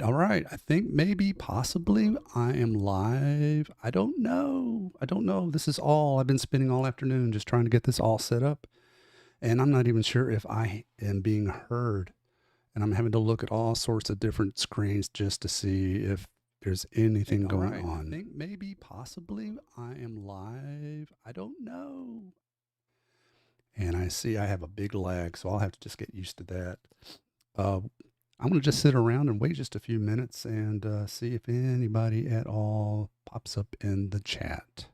All right. I think maybe, possibly, I am live. I don't know. I don't know. This is all I've been spending all afternoon just trying to get this all set up. And I'm not even sure if I am being heard. And I'm having to look at all sorts of different screens just to see if there's anything All going right. on. I think maybe, possibly, I am live. I don't know. And I see I have a big lag, so I'll have to just get used to that. Uh, I'm going to just sit around and wait just a few minutes and see if anybody at all pops up in the chat.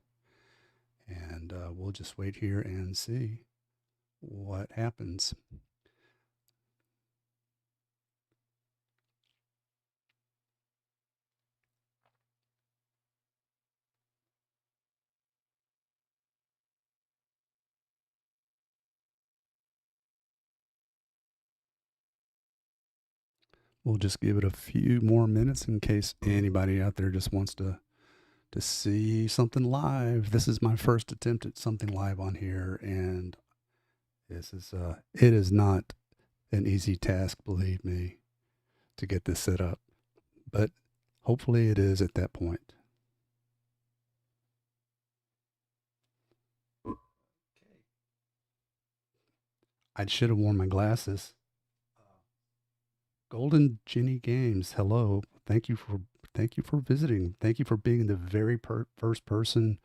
And we'll just wait here and see what happens. We'll just give it a few more minutes in case anybody out there just wants to see something live. This is my first attempt at something live on here, and this is it is not an easy task, believe me, to get this set up. But hopefully it is at that point. I should have worn my glasses. Golden Ginny Games, hello. Thank you for visiting. Thank you for being the very first person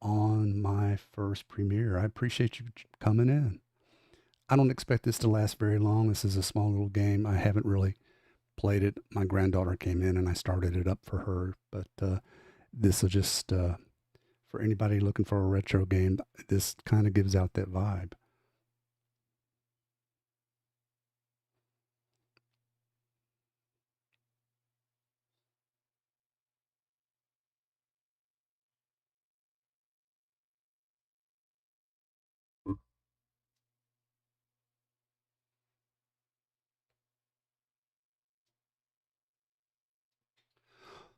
on my first premiere. I appreciate you coming in. I don't expect this to last very long. This is a small little game. I haven't really played it. My granddaughter came in and I started it up for her, but this will just for anybody looking for a retro game, this kind of gives out that vibe.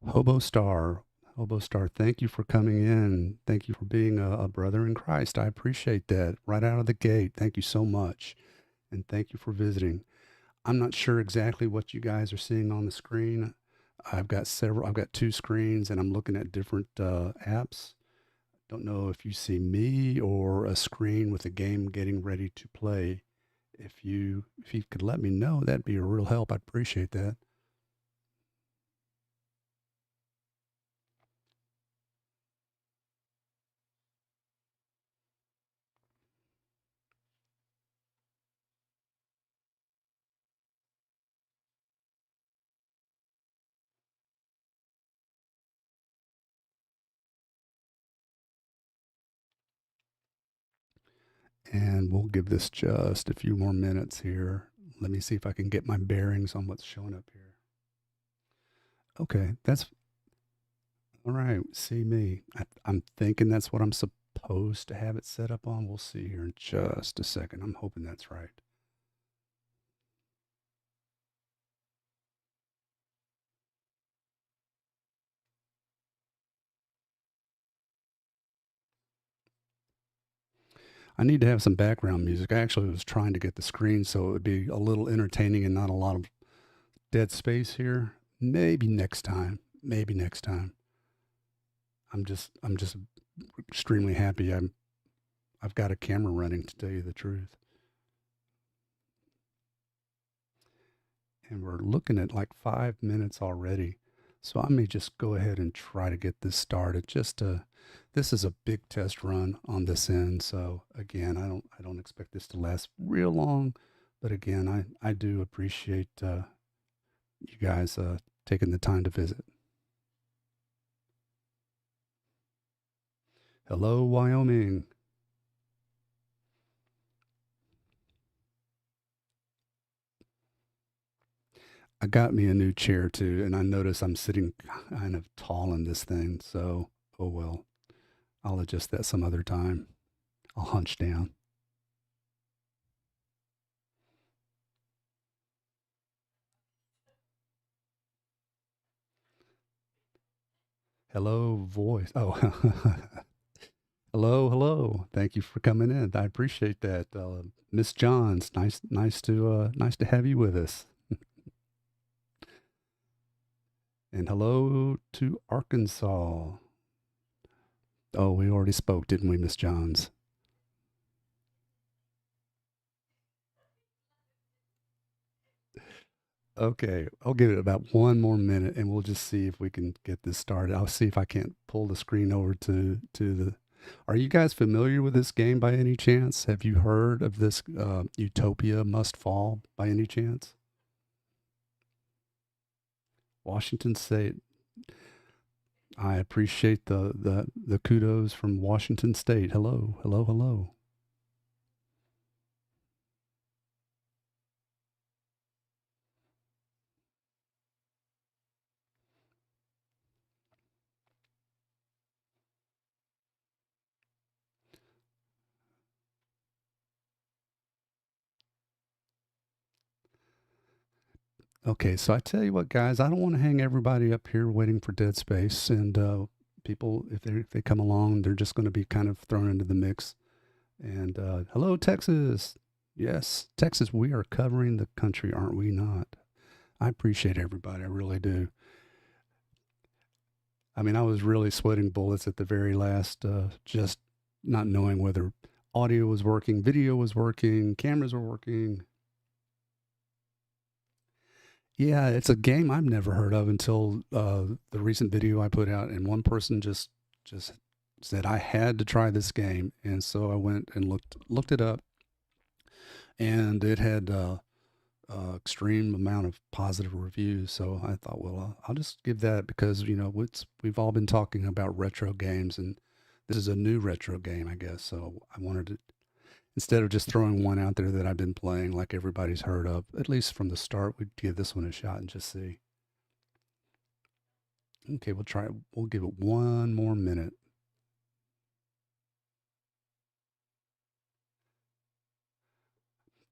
Hobo Star, Hobo Star, thank you for coming in. Thank you for being a brother in Christ. I appreciate that right out of the gate. Thank you so much. And thank you for visiting. I'm not sure exactly what you guys are seeing on the screen. I've got two screens and I'm looking at different apps. Don't know if you see me or a screen with a game getting ready to play. If you could let me know, that'd be a real help. I'd appreciate that. And we'll give this just a few more minutes here. Let me see if I can get my bearings on what's showing up here. Okay, that's all right. See me. I'm thinking that's what I'm supposed to have it set up on. We'll see here in just a second. I'm hoping that's right. I need to have some background music. I actually was trying to get the screen so it would be a little entertaining and not a lot of dead space here. Maybe next time. Maybe next time. I'm just extremely happy. I've got a camera running to tell you the truth. And we're looking at like 5 minutes already. So I may just go ahead and try to get this started. This is a big test run on this end. So again, I don't expect this to last real long, but again, I do appreciate you guys taking the time to visit. Hello, Wyoming. I got me a new chair too, and I notice I'm sitting kind of tall in this thing. So, oh well, I'll adjust that some other time. I'll hunch down. Hello, voice. Oh, hello, hello. Thank you for coming in. I appreciate that, Miss Johns. Nice to have you with us. And hello to Arkansas. Oh, we already spoke, didn't we, Miss Johns? Okay, I'll give it about one more minute and we'll just see if we can get this started. I'll see if I can't pull the screen over to the. Are you guys familiar with this game by any chance? Have you heard of this Utopia Must Fall by any chance? Washington State. I appreciate the kudos from Washington State. Hello, hello, hello. Okay, so I tell you what, guys, I don't want to hang everybody up here waiting for dead space, and people, if they come along, they're just going to be kind of thrown into the mix. And hello, Texas. Yes, Texas, we are covering the country, aren't we not? I appreciate everybody. I really do. I mean, I was really sweating bullets at the very last, just not knowing whether audio was working, video was working, cameras were working. Yeah, it's a game I've never heard of until the recent video I put out, and one person just said I had to try this game, and so I went and looked it up, and it had extreme amount of positive reviews. So I thought, well, I'll just give that because we've all been talking about retro games, and this is a new retro game, I guess. So I wanted to, instead of just throwing one out there that I've been playing like everybody's heard of, at least from the start, we'd give this one a shot and just see. Okay, we'll try it. We'll give it one more minute.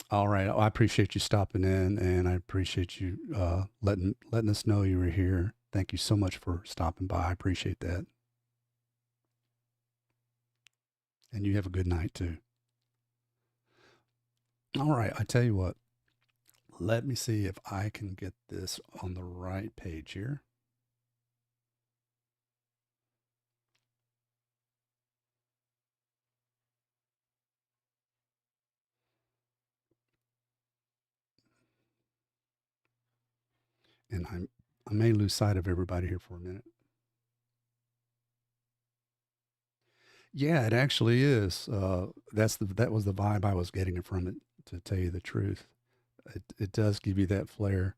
All right. I appreciate you stopping in, and I appreciate you letting us know you were here. Thank you so much for stopping by. I appreciate that, and you have a good night too. All right. I tell you what. Let me see if I can get this on the right page here. And I may lose sight of everybody here for a minute. Yeah, it actually is. That was the vibe I was getting from it. To tell you the truth, it does give you that flair.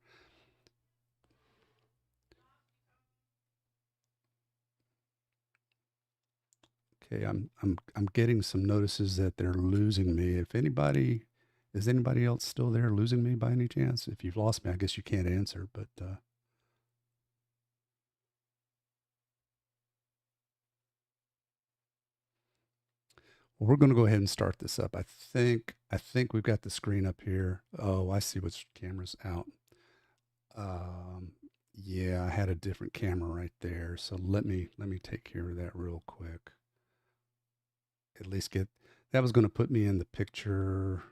Okay, I'm getting some notices that they're losing me. If anybody is anybody else still there losing me by any chance? If you've lost me, I guess you can't answer. But well, we're going to go ahead and start this up. I think we've got the screen up here. Oh, I see which camera's out. Um, yeah, I had a different camera right there. So let me take care of that real quick. At least get that was going to put me in the picture.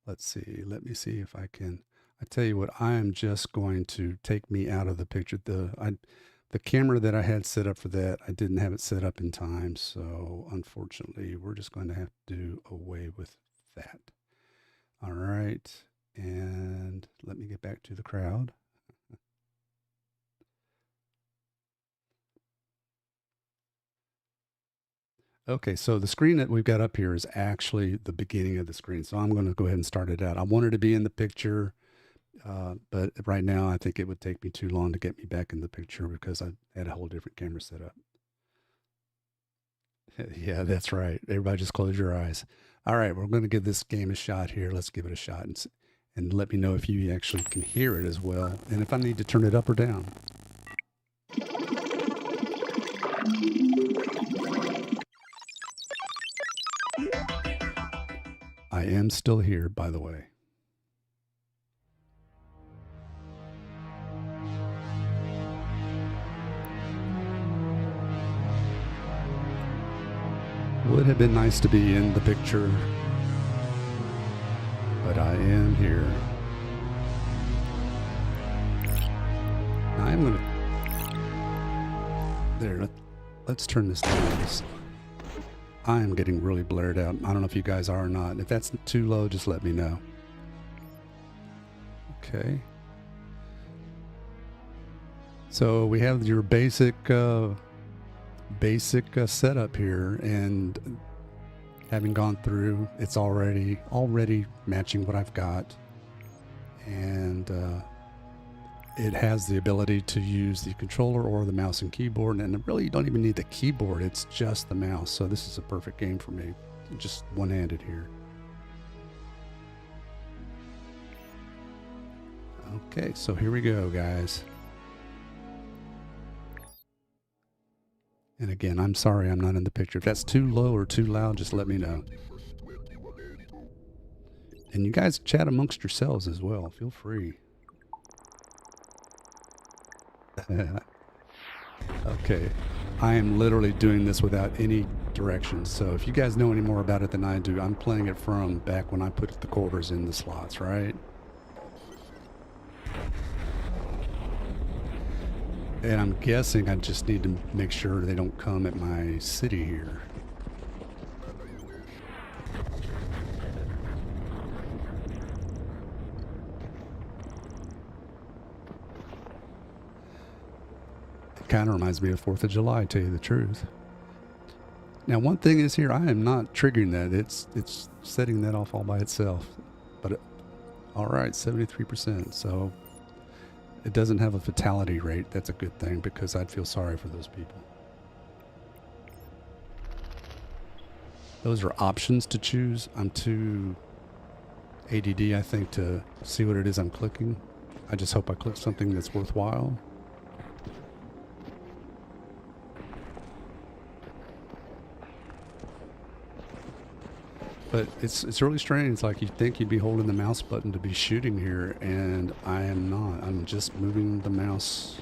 Let's see. Let me see if I can. I tell you what, I am just going to take me out of the picture. The camera that I had set up for that, I didn't have it set up in time, so unfortunately, we're just going to have to do away with that. All right, and let me get back to the crowd. Okay, so the screen that we've got up here is actually the beginning of the screen. So I'm going to go ahead and start it out. I wanted to be in the picture, but right now I think it would take me too long to get me back in the picture because I had a whole different camera set up. Yeah, that's right. Everybody just close your eyes. All right, we're going to give this game a shot here. Let's give it a shot and let me know if you actually can hear it as well and if I need to turn it up or down. I am still here, by the way. Would have been nice to be in the picture, but I am here. I'm gonna... There, let's turn this down. I am getting really blared out. I don't know if you guys are or not. If that's too low, just let me know. Okay. So we have your basic setup here, and having gone through, it's already matching what I've got, and it has the ability to use the controller or the mouse and keyboard, and really you don't even need the keyboard, it's just the mouse. So this is a perfect game for me, just one-handed here. Okay, so here we go, guys. And again, I'm sorry I'm not in the picture. If that's too low or too loud, just let me know. And you guys chat amongst yourselves as well. Feel free. Okay. I am literally doing this without any directions. So if you guys know any more about it than I do, I'm playing it from back when I put the quarters in the slots, right? And I'm guessing I just need to make sure they don't come at my city here. It kind of reminds me of 4th of July, to tell you the truth. Now, one thing is here, I am not triggering that. It's setting that off all by itself. But all right, 73%. So it doesn't have a fatality rate. That's a good thing, because I'd feel sorry for those people. Those are options to choose. I'm too ADD, I think, to see what it is I'm clicking. I just hope I click something that's worthwhile. But it's really strange. It's like you'd think you'd be holding the mouse button to be shooting here, and I am not. I'm just moving the mouse.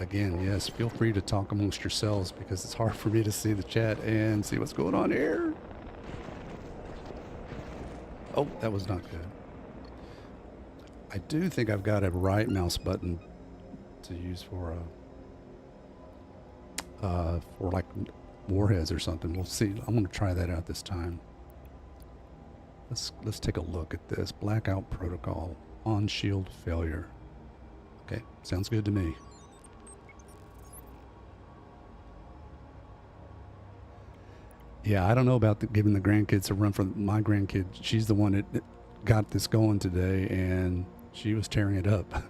Again, yes, feel free to talk amongst yourselves, because it's hard for me to see the chat and see what's going on here. Oh, that was not good. I do think I've got a right mouse button to use for like warheads or something. We'll see. I'm going to try that out this time. Let's take a look at this. Blackout protocol on shield failure. Okay, sounds good to me. Yeah, I don't know about giving the grandkids a run for my grandkid. She's the one that got this going today, and she was tearing it up.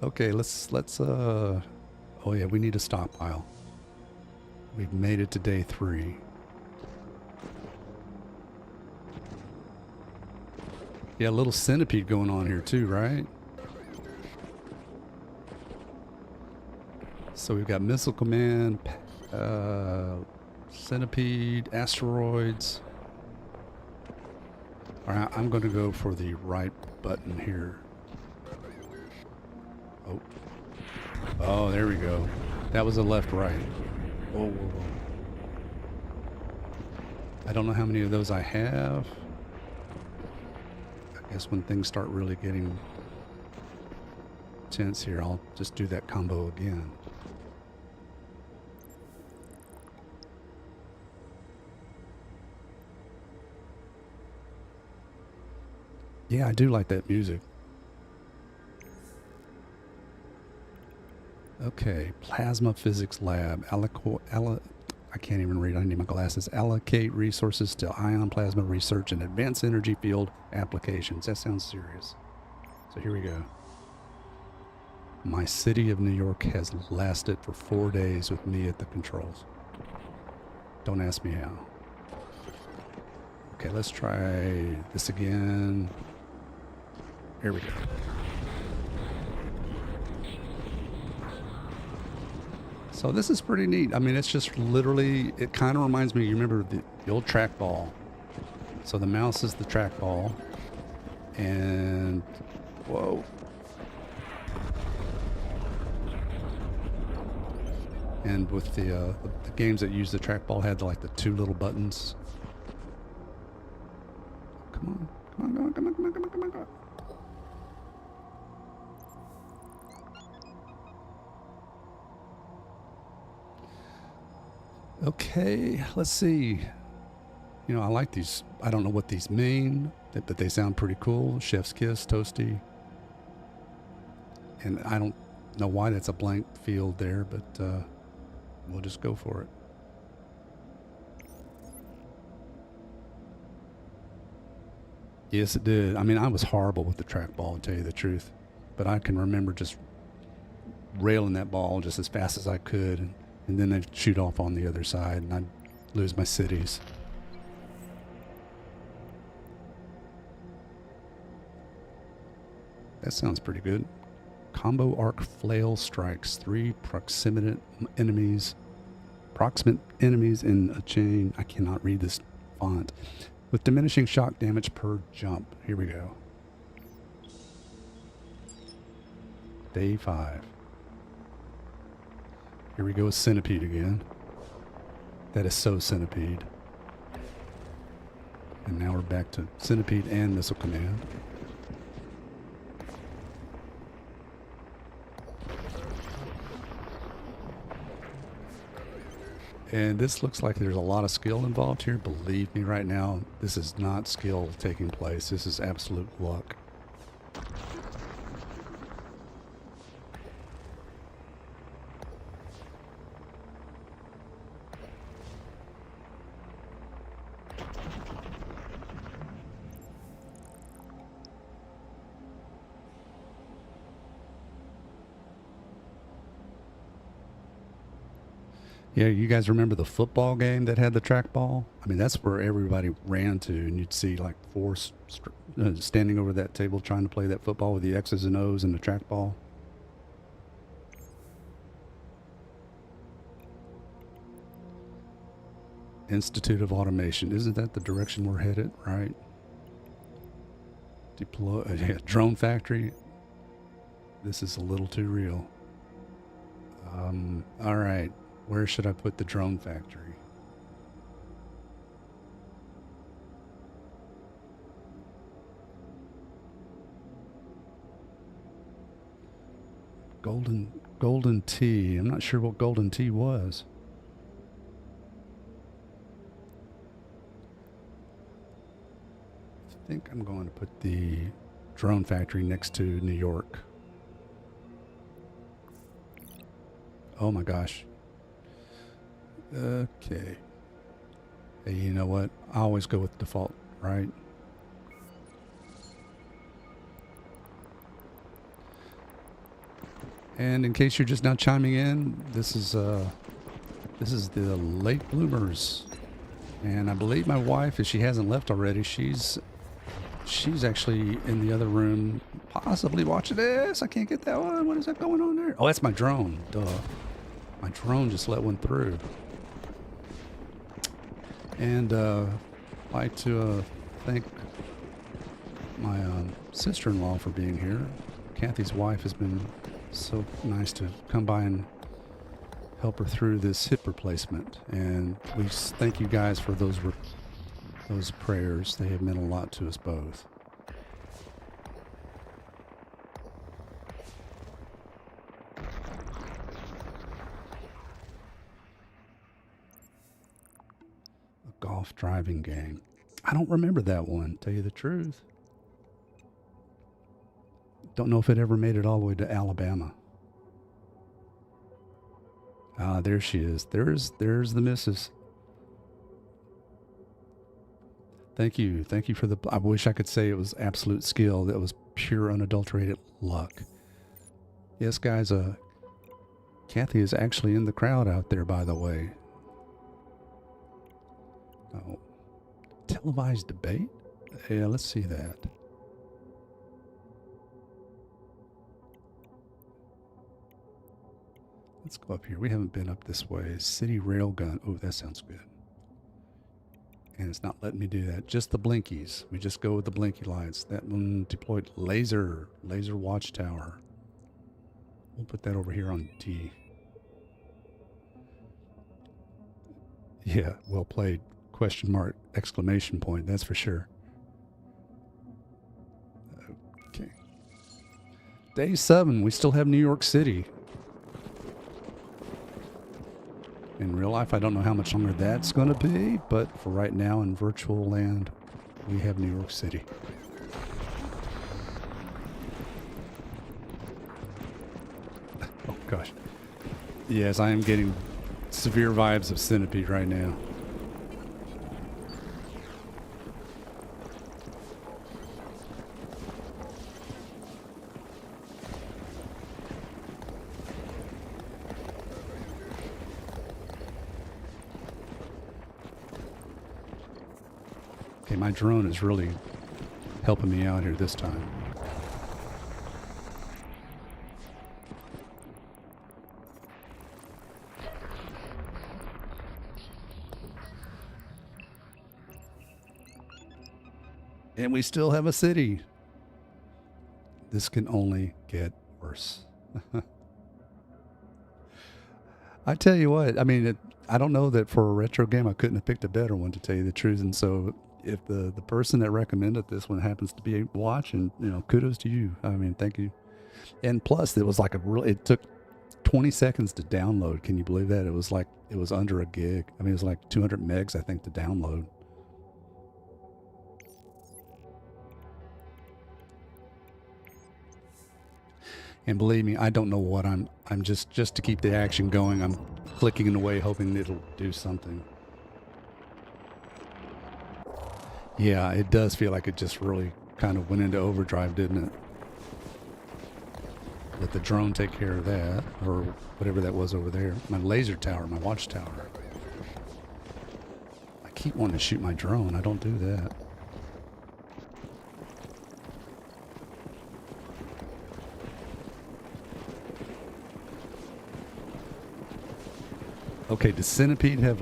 Okay, let's oh yeah, we need a stockpile. We've made it to day 3. Yeah, a little centipede going on here too, right? So we've got missile command, centipede, asteroids. All right, I'm going to go for the right button here. Oh. Oh, there we go. That was a left-right. Whoa, whoa, whoa. I don't know how many of those I have. I guess when things start really getting tense here, I'll just do that combo again. Yeah, I do like that music. Okay, Plasma Physics Lab. I can't even read. I need my glasses. Allocate resources to ion plasma research and advanced energy field applications. That sounds serious. So here we go. My city of New York has lasted for 4 days with me at the controls. Don't ask me how. Okay, let's try this again. Here we go. So this is pretty neat. I mean, it's just literally, it kind of reminds me, you remember the old trackball. So the mouse is the trackball. And, whoa, And with the games that use the trackball had like the two little buttons. Come on, come on, come on, come on, come on, come on, come on, come on. Okay, let's see. You know, I like these. I don't know what these mean, but they sound pretty cool. Chef's Kiss, Toasty. And I don't know why that's a blank field there, but we'll just go for it. Yes, it did. I mean, I was horrible with the trackball, to tell you the truth. But I can remember just railing that ball just as fast as I could, and then they'd shoot off on the other side, and I'd lose my cities. That sounds pretty good. Combo arc flail strikes 3 proximate enemies in a chain. I cannot read this font. With diminishing shock damage per jump. Here we go. Day 5. Here we go with Centipede again. That is so Centipede. And now we're back to Centipede and Missile Command. And this looks like there's a lot of skill involved here. Believe me right now, this is not skill taking place. This is absolute luck. Yeah, you guys remember the football game that had the trackball? I mean, that's where everybody ran to, and you'd see like 4 standing over that table trying to play that football with the X's and O's and the trackball. Institute of Automation. Isn't that the direction we're headed, right? Deploy, yeah, drone factory. This is a little too real. All right. Where should I put the drone factory? Golden tea. I'm not sure what golden tea was. I think I'm going to put the drone factory next to New York. Oh my gosh. Okay. Hey, you know what? I always go with default, right? And in case you're just now chiming in, this is the late bloomers, and I believe my wife, if she hasn't left already, she's actually in the other room, possibly watching this. I can't get that one. What is that going on there? Oh, that's my drone. Duh. My drone just let one through. And I'd like to thank my sister-in-law for being here. Kathy's wife has been so nice to come by and help her through this hip replacement. And we thank you guys for those prayers. They have meant a lot to us both. Golf driving game. I don't remember that one, tell you the truth. Don't know if it ever made it all the way to Alabama. Ah, there she is. There's the missus. Thank you for the. I wish I could say it was absolute skill. That was pure unadulterated luck. Yes, guys. Kathy is actually in the crowd out there, by the way. Oh, televised debate? Yeah, let's see that. Let's go up here. We haven't been up this way. City railgun. Oh, that sounds good. And it's not letting me do that. Just the blinkies. We just go with the blinky lights. That one deployed laser watchtower. We'll put that over here on D. Yeah, well played. Question mark, exclamation point, that's for sure. Okay. Day 7, we still have New York City. In real life, I don't know how much longer that's going to be, but for right now in virtual land, we have New York City. Oh, gosh. Yes, I am getting severe vibes of Centipede right now. Okay, my drone is really helping me out here this time. And we still have a city. This can only get worse. I tell you what, I mean, I don't know that for a retro game I couldn't have picked a better one, to tell you the truth. And so if the person that recommended this one happens to be watching, kudos to you. I mean, thank you. And plus, it was like it took 20 seconds to download. Can you believe that? It was under a gig. I mean, it was like 200 megs, I think, to download. And believe me, I don't know what I'm just to keep the action going, I'm clicking it away, hoping it'll do something. Yeah, it does feel like it just really kind of went into overdrive, didn't it? Let the drone take care of that, or whatever that was over there. My laser tower, my watchtower. I keep wanting to shoot my drone. I don't do that. Okay, does Centipede have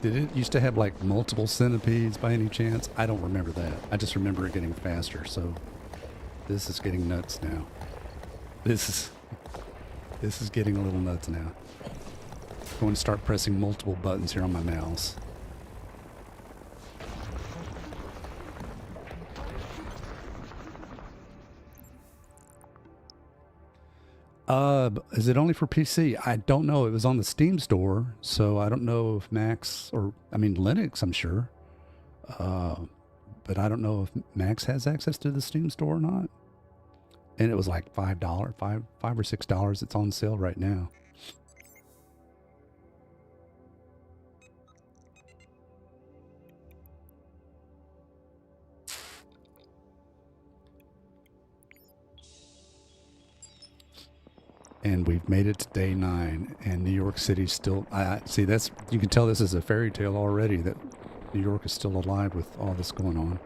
did it used to have multiple centipedes by any chance? I don't remember that. I just remember it getting faster, so this is getting nuts now. This is getting a little nuts now. I'm going to start pressing multiple buttons here on my mouse. Is it only for PC? I don't know. It was on the Steam store, so I don't know if Max Linux, I'm sure. But I don't know if Max has access to the Steam store or not. And it was like $5, $5 or $6. It's on sale right now. And we've made it to day 9, and New York City's still. See, you can tell this is a fairy tale already. That New York is still alive with all this going on.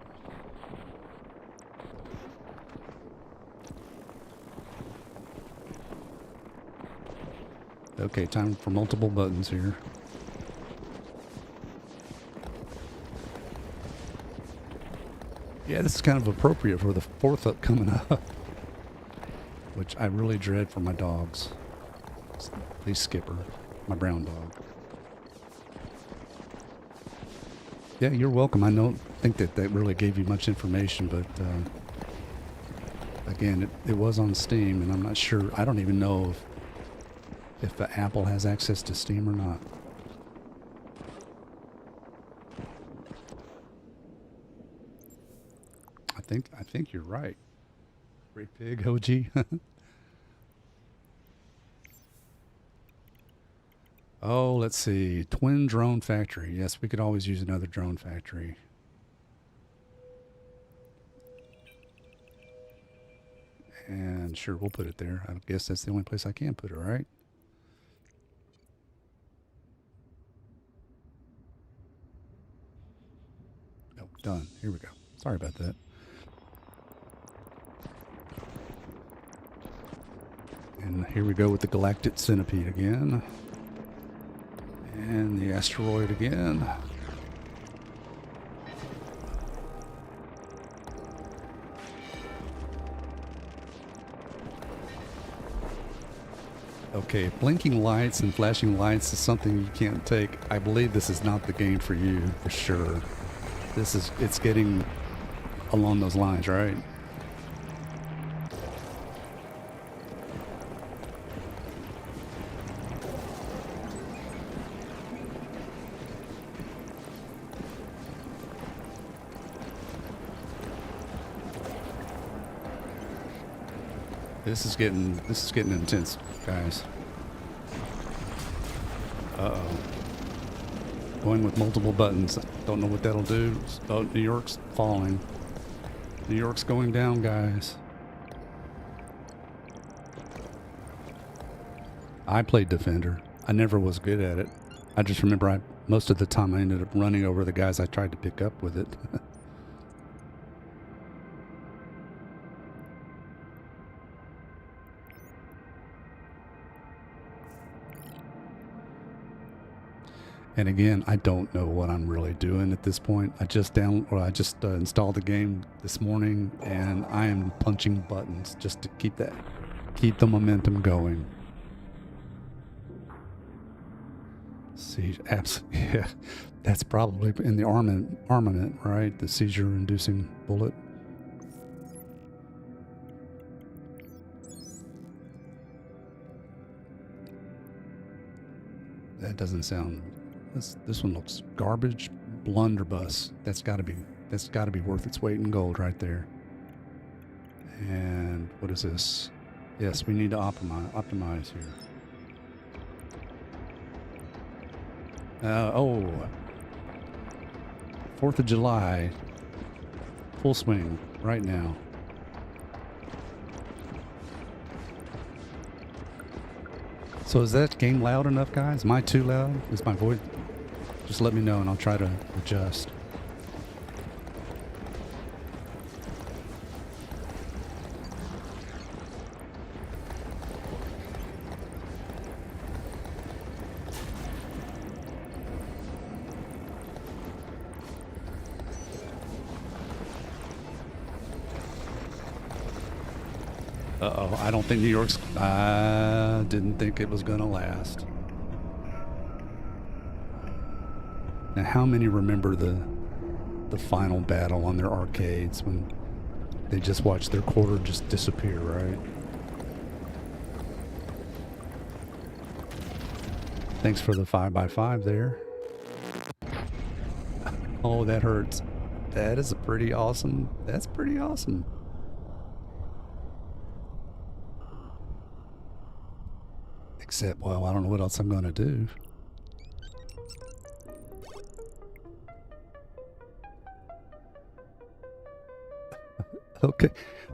Okay, time for multiple buttons here. Yeah, this is kind of appropriate for the 4th coming up. Which I really dread for my dogs. At least Skipper, my brown dog. Yeah, you're welcome. I don't think that really gave you much information, but again, it was on Steam, and I'm not sure. I don't even know if Apple has access to Steam or not. I think you're right. Great Pig, OG. Oh, let's see. Twin drone factory. Yes, we could always use another drone factory. And sure, we'll put it there. I guess that's the only place I can put it, right? Nope, done. Here we go. Sorry about that. And here we go with the galactic centipede again. And the asteroid again. Okay, blinking lights and flashing lights is something you can't take. I believe this is not the game for you, for sure. It's getting along those lines, right? This is getting intense, guys. Uh-oh. Going with multiple buttons. Don't know what that'll do. Oh, New York's falling. New York's going down, guys. I played Defender. I never was good at it. I just remember most of the time I ended up running over the guys I tried to pick up with it. And again, I don't know what I'm really doing at this point. I just installed the game this morning, and I am punching buttons just to keep the momentum going. See, yeah, that's probably in the armament, right? The seizure-inducing bullet. That doesn't sound. This one looks garbage. Blunderbuss. That's got to be worth its weight in gold right there. And what is this? Yes, we need to optimize here. 4th of July. Full swing right now. So is that game loud enough, guys? Am I too loud? Is my voice? Just let me know and I'll try to adjust. Uh-oh, I don't think New York's... I didn't think it was going to last. Now, how many remember the final battle on their arcades when they just watched their quarter just disappear, right? Thanks for the 5x5 there. Oh, that hurts. That is pretty awesome. That's pretty awesome. Except, well, I don't know what else I'm going to do. Okay.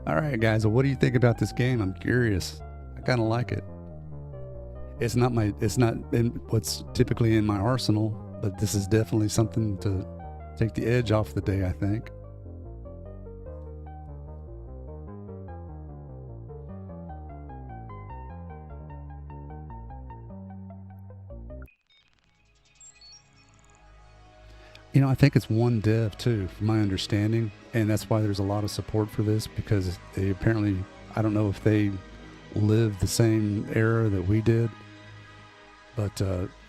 All right, guys. Well, what do you think about this game? I'm curious. I kind of like it. It's not what's typically in my arsenal, but this is definitely something to take the edge off the day, I think. You know, I think it's one dev too, from my understanding, and that's why there's a lot of support for this, because they apparently, I don't know if they lived the same era that we did, but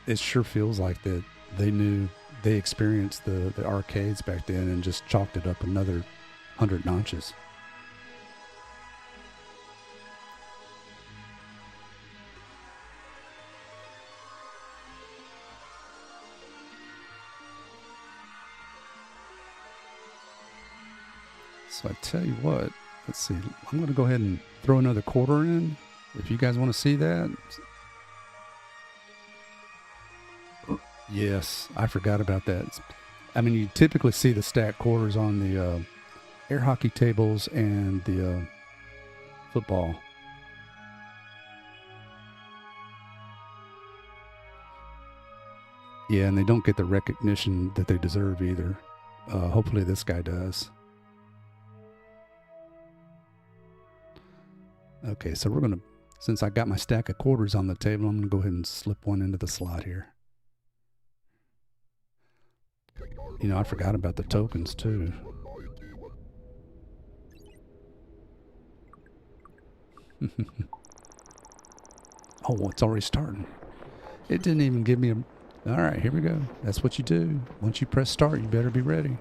it sure feels like that they experienced the arcades back then and just chalked it up another 100 notches. So I tell you what, let's see. I'm going to go ahead and throw another quarter in. If you guys want to see that. Yes, I forgot about that. I mean, you typically see the stacked quarters on the air hockey tables and the football. Yeah, and they don't get the recognition that they deserve either. Hopefully this guy does. Okay, so we're going to, since I got my stack of quarters on the table, I'm going to go ahead and slip one into the slot here. You know, I forgot about the tokens too. Oh, it's already starting. It didn't even give me a... All right, here we go. That's what you do. Once you press start, you better be ready.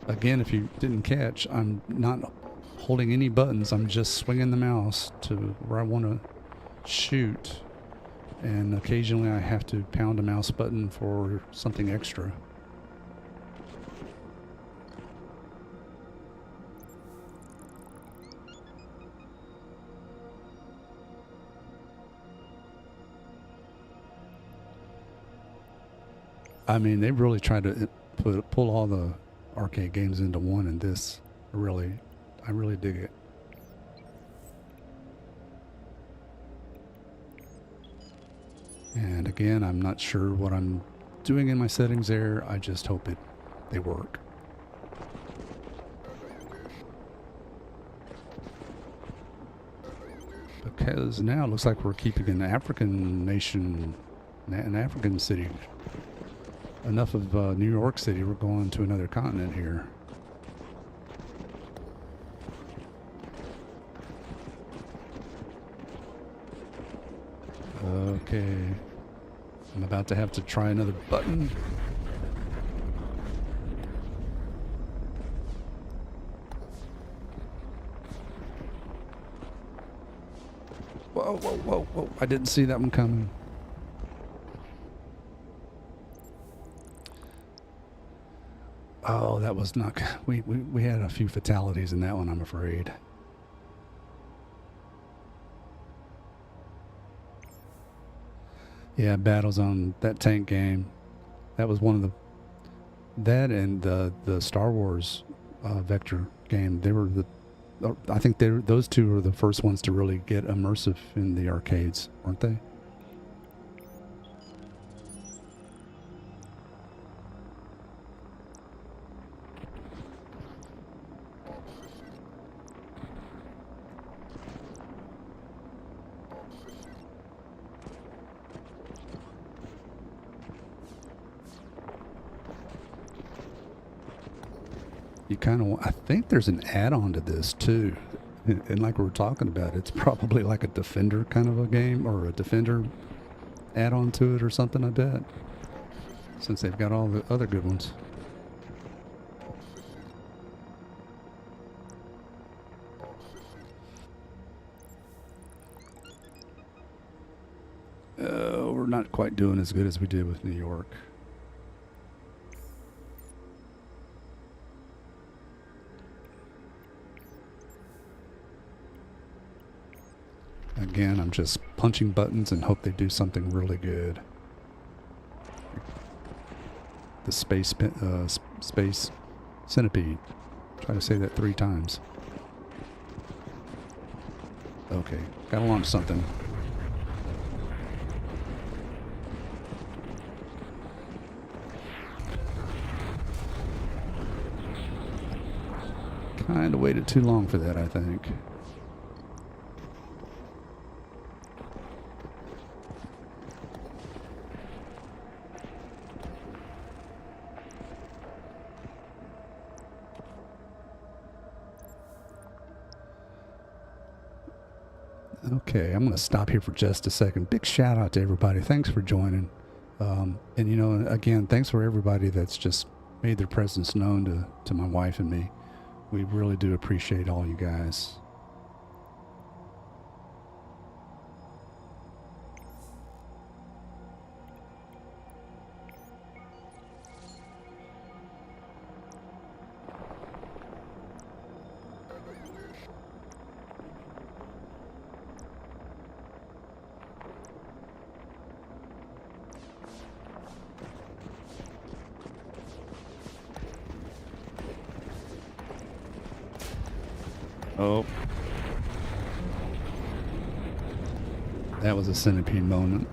Again, if you didn't catch, I'm not holding any buttons. I'm just swinging the mouse to where I want to shoot. And occasionally I have to pound a mouse button for something extra. I mean, they really tried to pull all the arcade games into one, and this I really dig it. And again, I'm not sure what I'm doing in my settings there. I just hope they work. Because now it looks like we're keeping an African nation, an African city. Enough of New York City, we're going to another continent here. Okay. I'm about to have to try another button. Whoa, whoa, whoa, whoa. I didn't see that one coming. Oh, that was not... We had a few fatalities in that one, I'm afraid. Yeah, battles on that tank game. That was one of the... That and the Star Wars Vector game. They were the... I think those two were the first ones to really get immersive in the arcades, weren't they? You kind of... I think there's an add-on to this too. And like we were talking about, it's probably like a Defender kind of a game, or a Defender add-on to it or something, I bet. Since they've got all the other good ones. We're not quite doing as good as we did with New York. Again, I'm just punching buttons and hope they do something really good. The space centipede. Try to say that 3 times. Okay, gotta launch something. Kinda waited too long for that, I think. Okay, I'm going to stop here for just a second. Big shout out to everybody. Thanks for joining. And, you know, again, thanks for everybody that's just made their presence known to my wife and me. We really do appreciate all you guys. Oh. That was a centipede moment.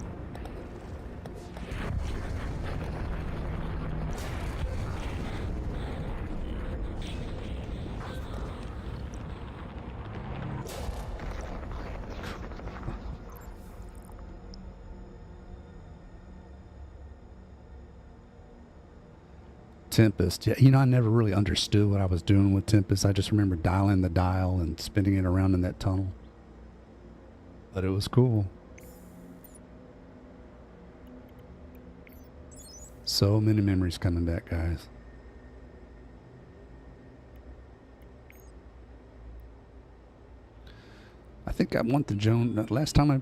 Tempest. Yeah, you know, I never really understood what I was doing with Tempest. I just remember dialing the dial and spinning it around in that tunnel. But it was cool. So many memories coming back, guys. I think I want the drone. Last time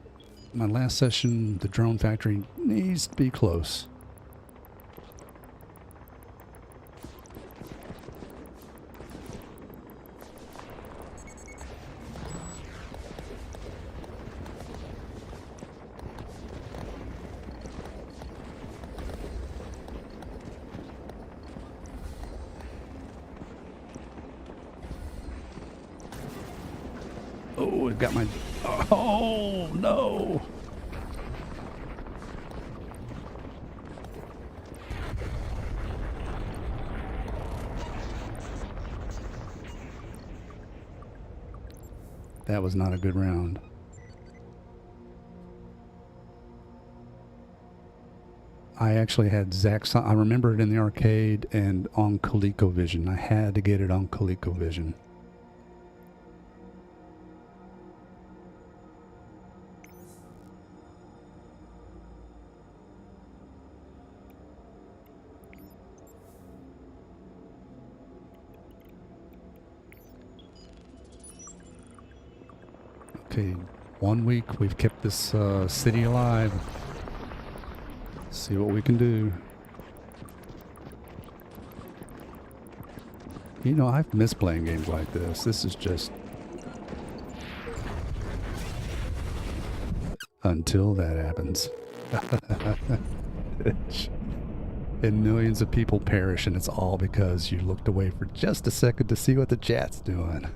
my last session, the drone factory needs to be close. Oh, it got my... Oh, no. That was not a good round. I actually had Zach's... I remember it in the arcade and on ColecoVision. I had to get it on ColecoVision. Okay, 1 week we've kept this city alive. Let's see what we can do. You know, I've missed playing games like this. This is just... Until that happens. And millions of people perish, and it's all because you looked away for just a second to see what the chat's doing.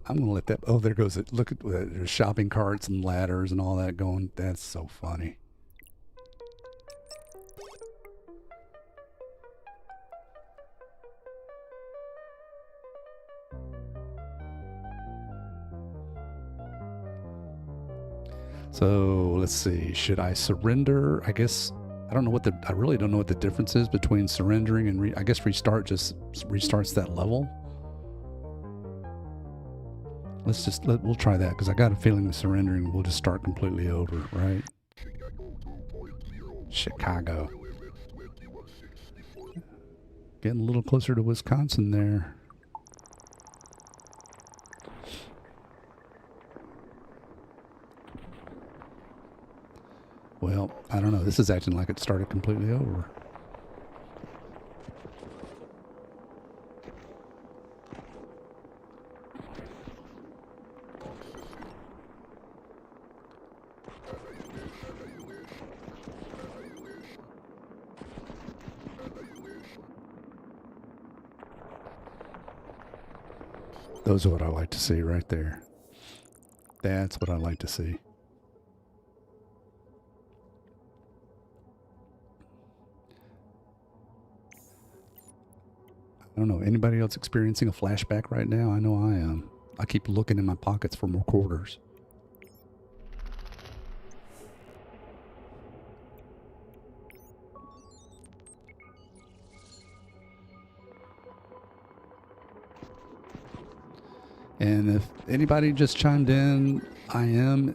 I'm going to let that... Oh, there goes it. Look at there's shopping carts and ladders and all that going. That's so funny. So, let's see. Should I surrender? I guess... I don't know what the... I really don't know what the difference is between surrendering and... I guess restart just restarts that level. Let's just, we'll try that, because I got a feeling the surrendering will just start completely over, right? Chicago. Getting a little closer to Wisconsin there. Well, I don't know. This is acting like it started completely over. Those are what I like to see right there. That's what I like to see. I don't know. Anybody else experiencing a flashback right now? I know I am. I keep looking in my pockets for more quarters. And if anybody just chimed in, I am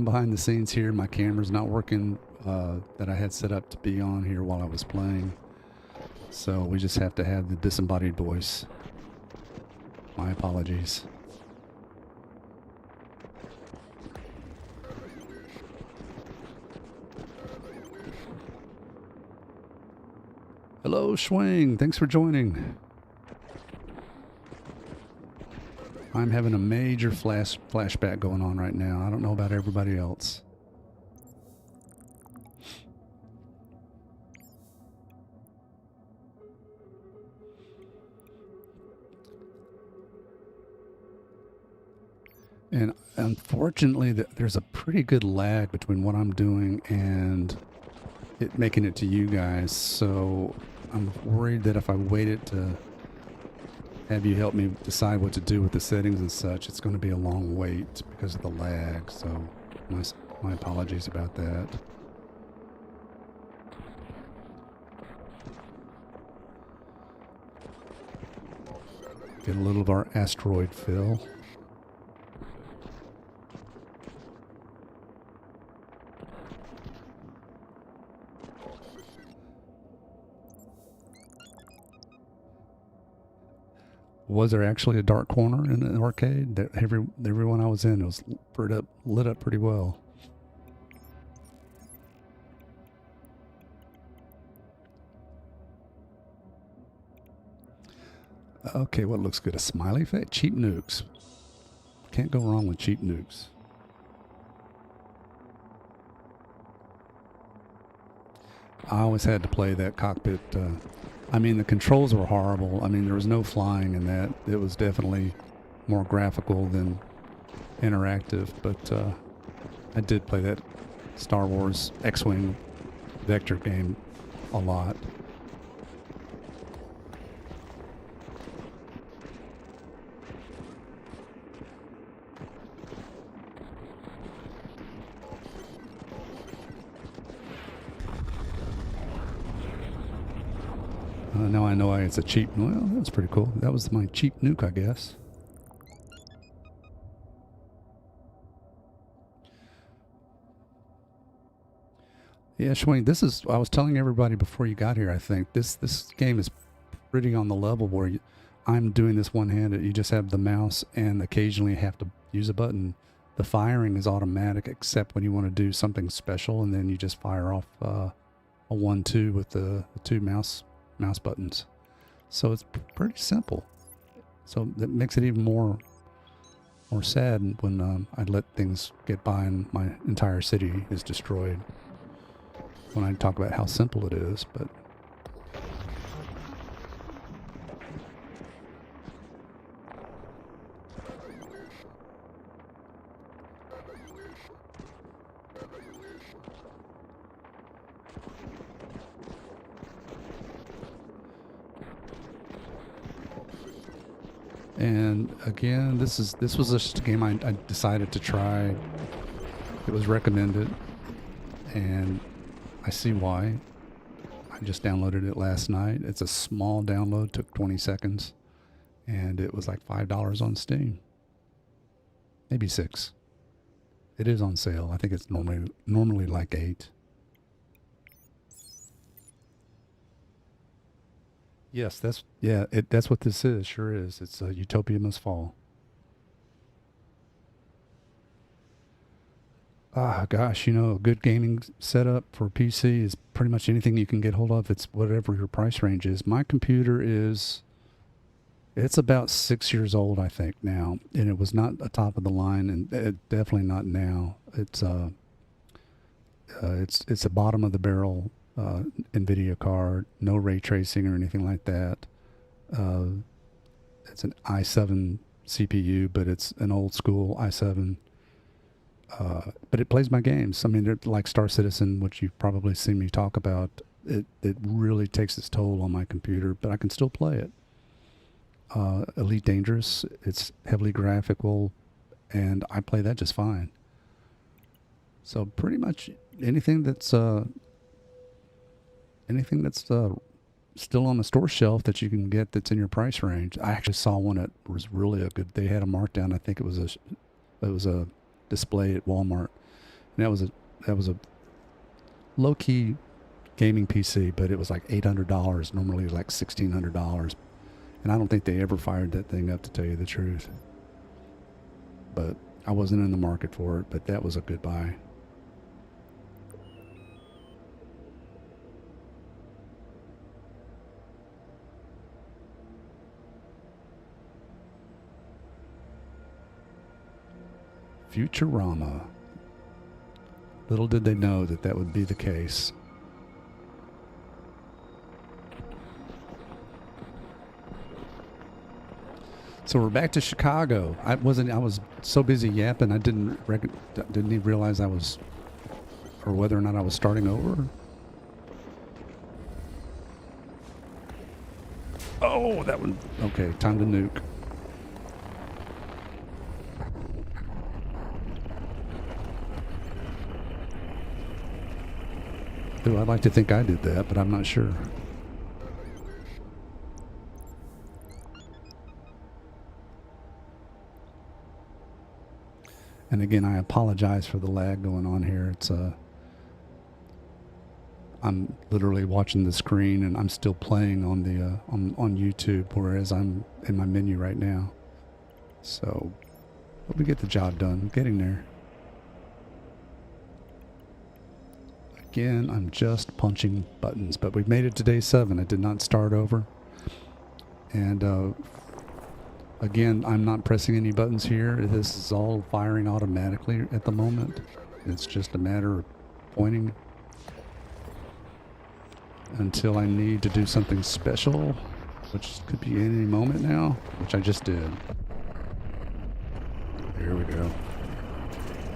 behind the scenes here. My camera's not working that I had set up to be on here while I was playing. So we just have to have the disembodied voice. My apologies. Hello, Schwing. Thanks for joining. I'm having a major flashback going on right now. I don't know about everybody else. And unfortunately, there's a pretty good lag between what I'm doing and it making it to you guys. So I'm worried that if I waited to have you help me decide what to do with the settings and such, it's going to be a long wait because of the lag. So My apologies about that. Get a little of our asteroid fill. Was there actually a dark corner in the arcade? That everyone I was in was lit up pretty well. Okay, what looks good? A smiley face? Cheap nukes. Can't go wrong with cheap nukes. I always had to play that cockpit. I mean, the controls were horrible. I mean, there was no flying in that. It was definitely more graphical than interactive, but I did play that Star Wars X-Wing vector game a lot. Now I know why it's a cheap. Well, that was pretty cool. That was my cheap nuke, I guess. Yeah, Shwayne, this is. I was telling everybody before you got here. I think this game is pretty on the level where I'm doing this one-handed. You just have the mouse and occasionally have to use a button. The firing is automatic, except when you want to do something special, and then you just fire off a 1-2 with the two mouse buttons. So it's pretty simple. So that makes it even more sad when I let things get by and my entire city is destroyed. When I talk about how simple it is, but and again, this was just a game I decided to try. It was recommended, and I see why. I just downloaded it last night. It's a small download, took 20 seconds, and it was like $5 on Steam. Maybe $6. It is on sale. I think it's normally like $8. Yes, that's what this is. Sure is. It's Utopia Must Fall. Ah, gosh, a good gaming setup for PC is pretty much anything you can get hold of. It's whatever your price range is. My computer it's about 6 years old, I think now, and it was not a top of the line, and definitely not now. It's a bottom of the barrel NVIDIA card, no ray tracing or anything like that. It's an i7 CPU, but it's an old school i7. But it plays my games. I mean, they're like Star Citizen, which you've probably seen me talk about. It really takes its toll on my computer, but I can still play it. Elite Dangerous, it's heavily graphical, and I play that just fine. So pretty much anything that's still on the store shelf that you can get that's in your price range. I actually saw one that was really a good. They had a markdown. I think it was a display at Walmart, and that was a low key gaming PC, but it was like $800. Normally like $1,600, and I don't think they ever fired that thing up, to tell you the truth. But I wasn't in the market for it. But that was a good buy. Futurama. Little did they know that would be the case. So we're back to Chicago. I was so busy yapping I didn't even realize or whether or not I was starting over. Oh, that one. Okay, time to nuke. Ooh, I'd like to think I did that, but I'm not sure. And again, I apologize for the lag going on here. It's I'm literally watching the screen and I'm still playing on the on YouTube, whereas I'm in my menu right now. So, but we get the job done. Getting there. Again, I'm just punching buttons, but we've made it to day 7. I did not start over. And again, I'm not pressing any buttons here. This is all firing automatically at the moment. It's just a matter of pointing until I need to do something special, which could be any moment now, which I just did. There we go.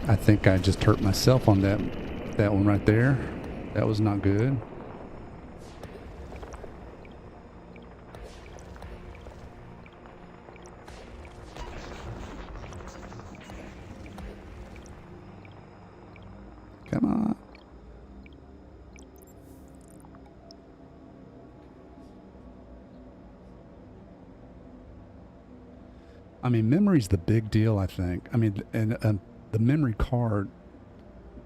I think I just hurt myself on that one right there. That was not good. Come on. I mean, memory's the big deal, I think. I mean, and the memory card,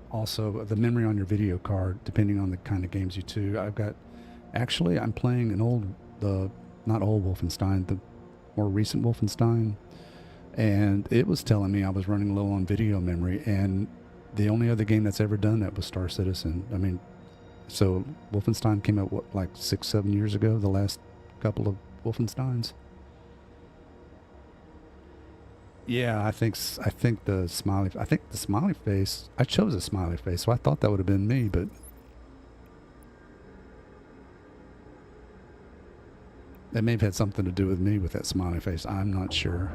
also the memory on your video card, depending on the kind of games you do. Actually, I'm playing not old Wolfenstein, the more recent Wolfenstein, and it was telling me I was running low on video memory, and the only other game that's ever done that was Star Citizen. I mean, so Wolfenstein came out, what, like 6-7 years ago, the last couple of Wolfensteins? Yeah, I think the smiley face. I chose a smiley face, so I thought that would have been me, but that may have had something to do with me with that smiley face. I'm not sure.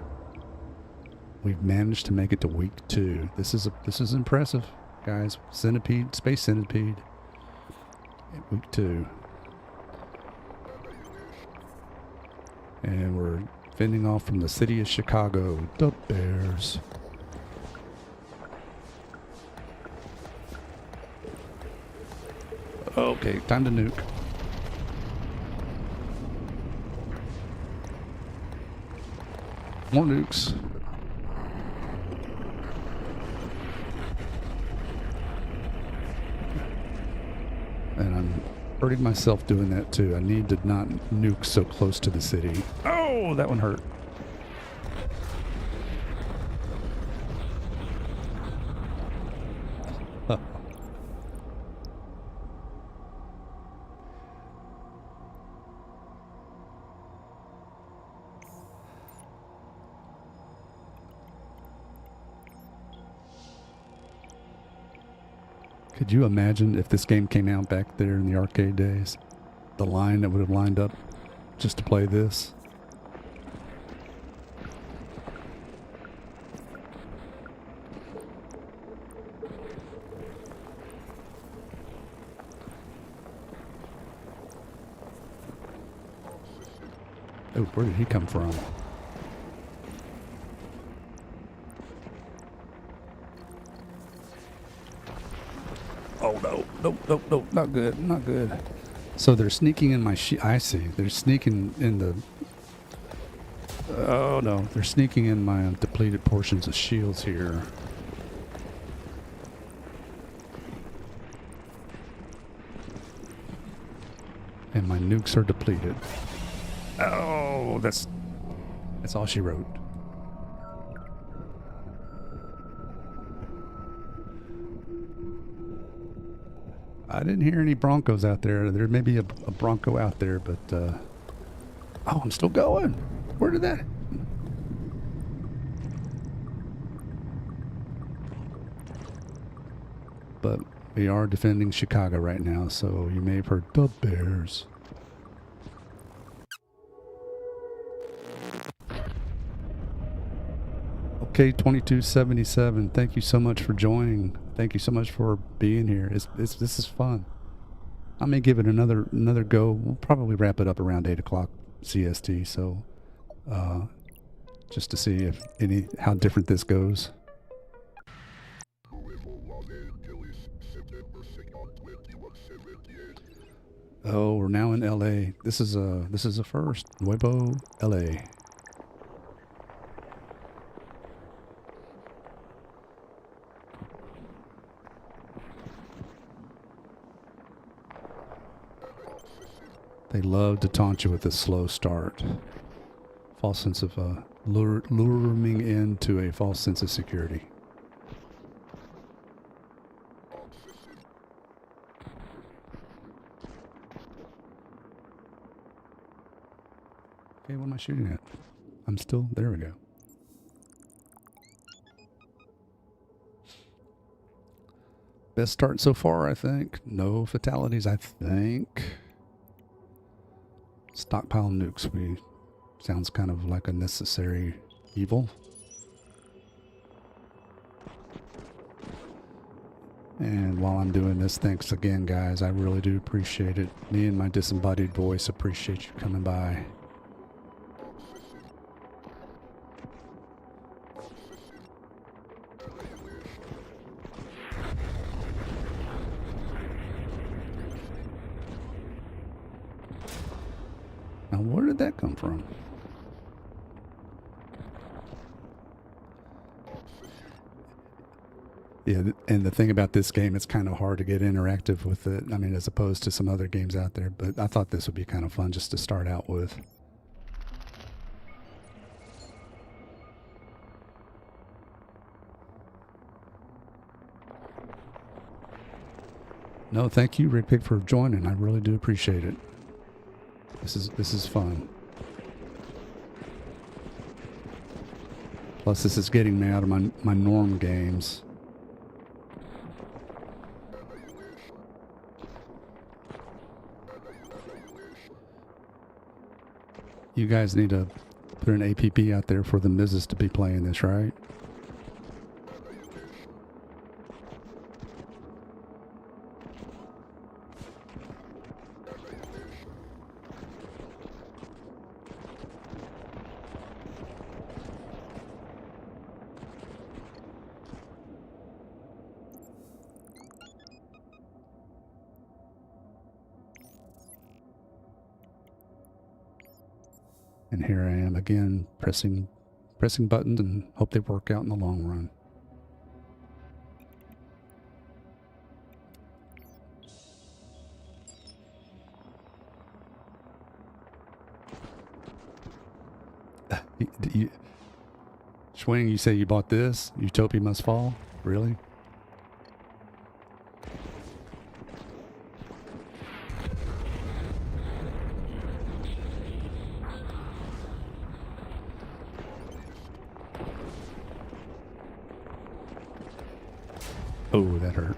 We've managed to make it to week 2. This is impressive, guys. Space Centipede. Week 2, and we're fending off from the city of Chicago, the Bears. Okay, time to nuke. More nukes. And I'm hurting myself doing that too. I need to not nuke so close to the city. Oh, that one hurt. Could you imagine if this game came out back there in the arcade days? The line that would have lined up just to play this. Oh, where did he come from? Oh, no. No, not good, not good. So they're sneaking in my I see. They're sneaking in the... Oh, no. They're sneaking in my depleted portions of shields here. And my nukes are depleted. Oh, that's all she wrote. I didn't hear any Broncos out there. There may be a Bronco out there, but oh, I'm still going. Where did that? But we are defending Chicago right now, so you may have heard the Bears. Okay, 2277. Thank you so much for joining. Thank you so much for being here. This is fun. I may give it another go. We'll probably wrap it up around 8 o'clock CST. So, just to see how different this goes. Oh, we're now in LA. This is a first. Nuevo LA. They love to taunt you with a slow start. False sense of luring into a false sense of security. Okay, what am I shooting at? I'm still, there we go. Best start so far, I think. No fatalities, I think. Stockpile nukes. Sounds kind of like a necessary evil. And while I'm doing this, thanks again, guys. I really do appreciate it. Me and my disembodied voice appreciate you coming by. Now, where did that come from? Yeah, and the thing about this game, it's kind of hard to get interactive with it. I mean, as opposed to some other games out there. But I thought this would be kind of fun just to start out with. No, thank you, Rick Pick, for joining. I really do appreciate it. This is fun. Plus, this is getting me out of my norm games. You guys need to put an APP out there for the Mrs. to be playing this, right? And here I am again, pressing buttons and hope they work out in the long run. Schwing, you say you bought this? Utopia Must Fall? Really? Oh, that hurt.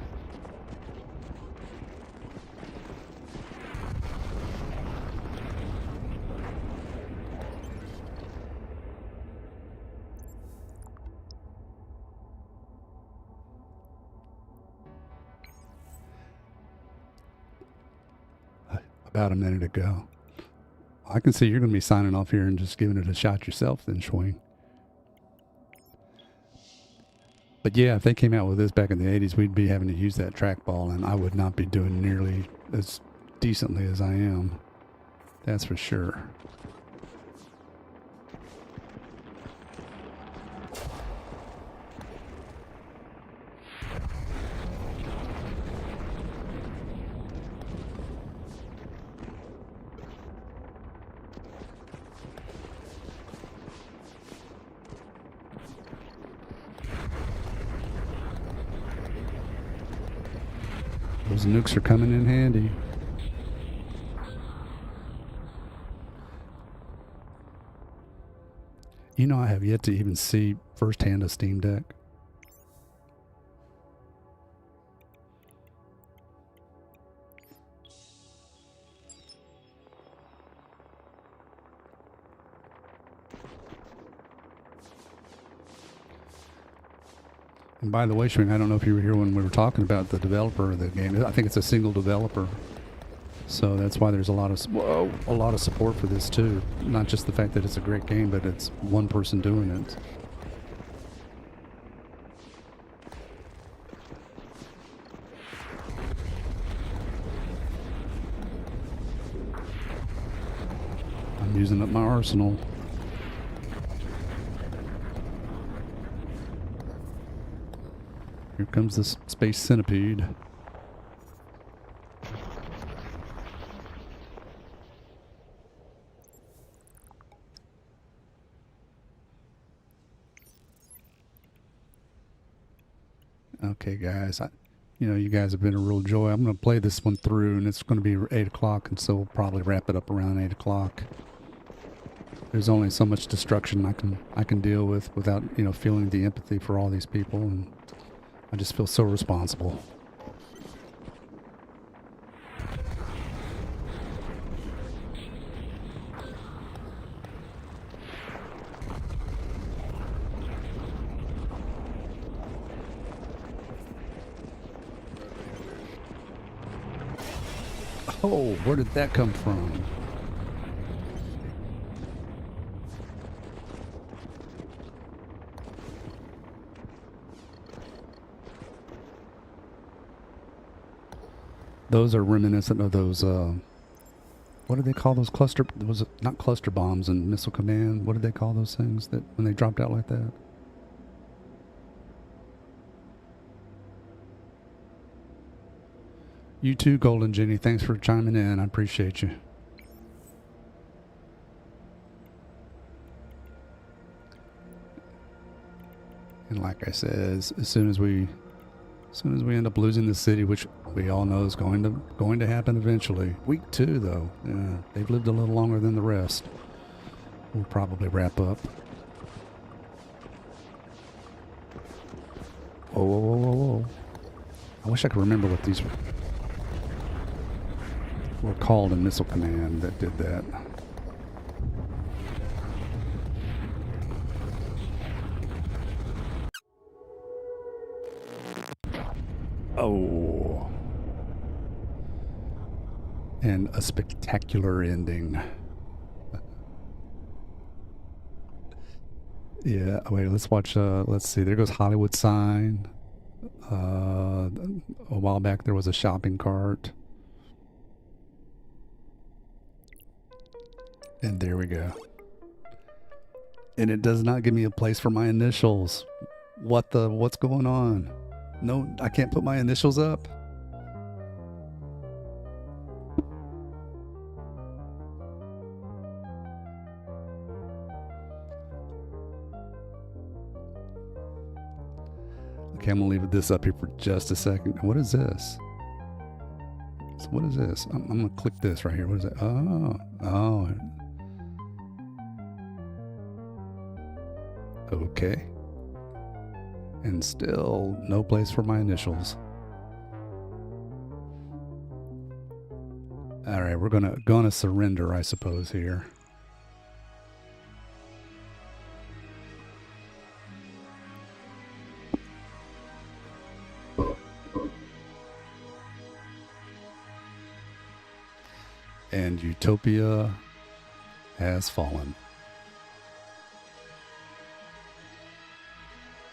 About a minute ago. I can see you're going to be signing off here and just giving it a shot yourself then, Schwing. But yeah, if they came out with this back in the 80s, we'd be having to use that trackball, and I would not be doing nearly as decently as I am. That's for sure. Those nukes are coming in handy. You know, I have yet to even see firsthand a Steam Deck. And by the way, Schwing, I don't know if you were here when we were talking about the developer of the game. I think it's a single developer, so that's why there's a lot of support for this too. Not just the fact that it's a great game, but it's one person doing it. Using up my arsenal. Here comes this space centipede. Okay, guys. You guys have been a real joy. I'm going to play this one through, and it's going to be 8 o'clock, and so we'll probably wrap it up around 8 o'clock. There's only so much destruction I can deal with without, feeling the empathy for all these people, and I just feel so responsible. Oh, where did that come from? Those are reminiscent of those, what do they call those cluster, was it not cluster bombs and Missile Command? What did they call those things that when they dropped out like that? You too, Golden Jenny. Thanks for chiming in. I appreciate you. And like I said, as soon as we end up losing the city, which we all know is going to happen eventually. Week 2, though. Yeah, they've lived a little longer than the rest. We'll probably wrap up. Whoa, whoa, whoa, whoa, whoa. I wish I could remember what these were called in Missile Command that did that. Oh. And a spectacular ending. Yeah, wait, let's watch, let's see, there goes Hollywood sign. A while back there was a shopping cart. And there we go. And it does not give me a place for my initials. What's going on? No, I can't put my initials up. Okay, I'm gonna leave this up here for just a second. What is this? So what is this? I'm gonna click this right here. What is it? Oh. Okay. And still no place for my initials. All right, we're gonna surrender, I suppose, here. And Utopia has fallen.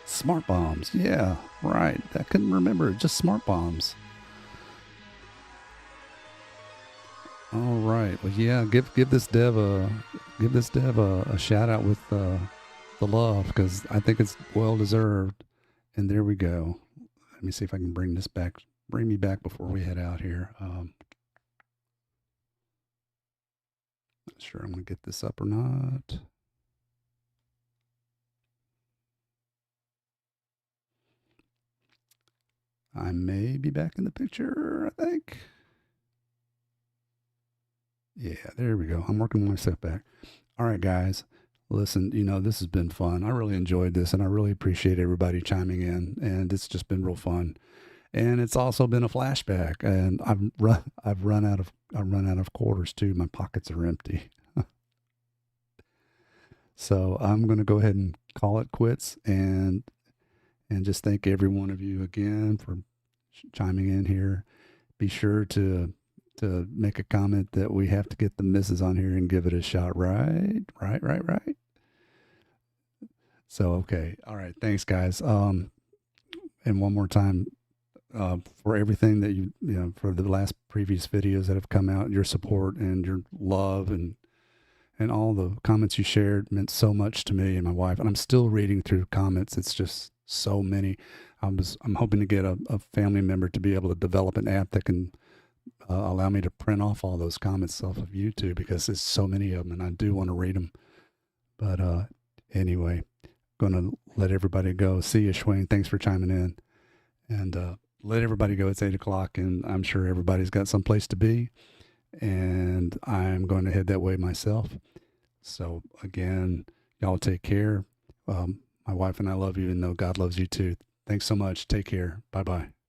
Smart bombs. Yeah, right. I couldn't remember. Just smart bombs. All right. Well, yeah. Give this dev a shout out with the love, because I think it's well deserved. And there we go. Let me see if I can bring me back before we head out here. Not sure I'm gonna get this up or not. I may be back in the picture, I think. Yeah, there we go. I'm working myself back. All right, guys. Listen, this has been fun. I really enjoyed this, and I really appreciate everybody chiming in, and it's just been real fun. And it's also been a flashback, and I've run out of quarters too. My pockets are empty. So I'm going to go ahead and call it quits, and just thank every one of you again for chiming in here. Be sure to make a comment that we have to get the missus on here and give it a shot. Right. So, okay. All right. Thanks, guys. And one more time, for everything that for the last previous videos that have come out, your support and your love and and all the comments you shared meant so much to me and my wife. And I'm still reading through comments. It's just so many. I'm hoping to get a family member to be able to develop an app that can allow me to print off all those comments off of YouTube, because there's so many of them and I do want to read them. But anyway, going to let everybody go. See you, Schwayne. Thanks for chiming in. And let everybody go. It's 8 o'clock, and I'm sure everybody's got someplace to be. And I'm going to head that way myself. So again, y'all take care. My wife and I love you, and know God loves you too. Thanks so much. Take care. Bye-bye.